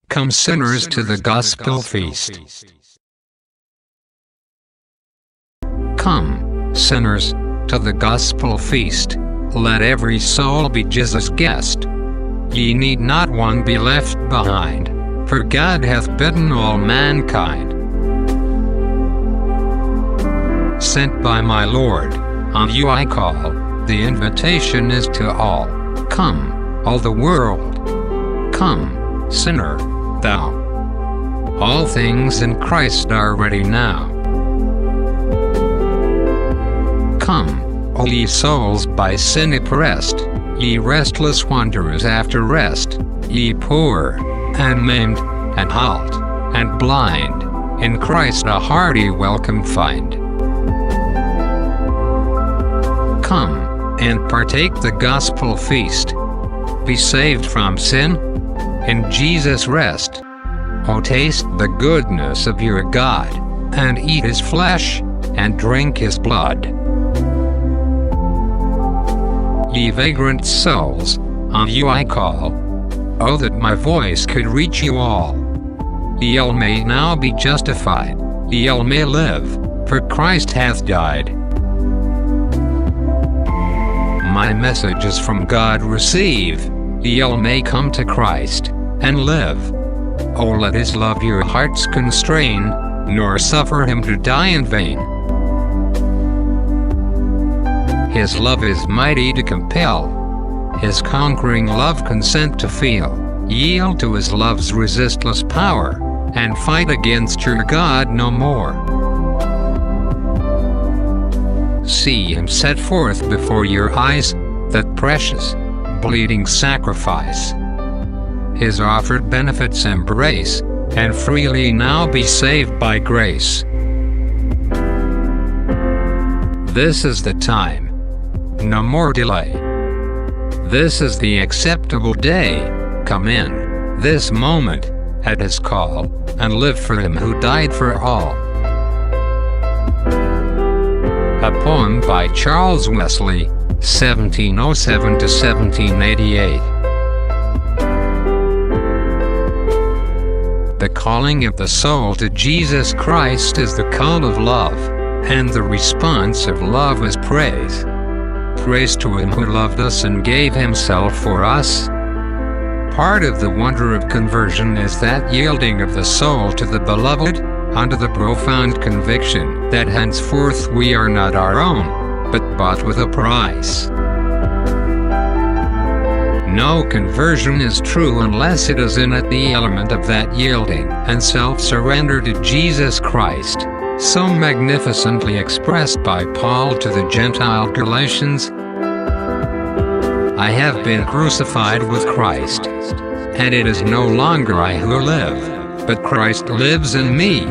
Come sinners to the gospel feast. Come, sinners, to the gospel feast. Let every soul be Jesus' guest. Ye need not one be left behind, for God hath bidden all mankind. Sent by my Lord, on you I call, the invitation is to all. Come, all the world. Come, sinner, thou. All things in Christ are ready now. Come, all ye souls by sin oppressed, ye restless wanderers after rest, ye poor, and maimed, and halt, and blind, in Christ a hearty welcome find. Come, and partake the gospel feast. Be saved from sin, in Jesus rest. O taste the goodness of your God, and eat his flesh, and drink his blood. Ye vagrant souls, on you I call. Oh, that my voice could reach you all. Ye all may now be justified, ye all may live, for Christ hath died. My message is from God receive, ye all may come to Christ, and live. Oh, let his love your hearts constrain, nor suffer him to die in vain. His love is mighty to compel, his conquering love consent to feel. Yield to his love's resistless power, and fight against your God no more. See him set forth before your eyes, that precious, bleeding sacrifice. His offered benefits embrace, and freely now be saved by grace. This is the time. No more delay. This is the acceptable day. Come in, this moment, at his call, and live for him who died for all. A poem by Charles Wesley, 1707 to 1788. The calling of the soul to Jesus Christ is the call of love, and the response of love is praise. Praise to him who loved us and gave himself for us. Part of the wonder of conversion is that yielding of the soul to the beloved, under the profound conviction that henceforth we are not our own, but bought with a price. No conversion is true unless it is in it the element of that yielding and self-surrender to Jesus Christ, so magnificently expressed by Paul to the Gentile Galatians. I have been crucified with Christ, and it is no longer I who live, but Christ lives in me.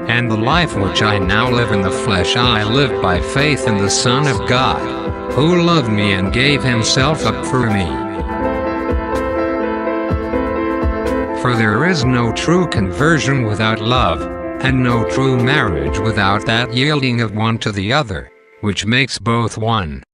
And the life which I now live in the flesh I live by faith in the Son of God, who loved me and gave himself up for me. For there is no true conversion without love, and no true marriage without that yielding of one to the other, which makes both one.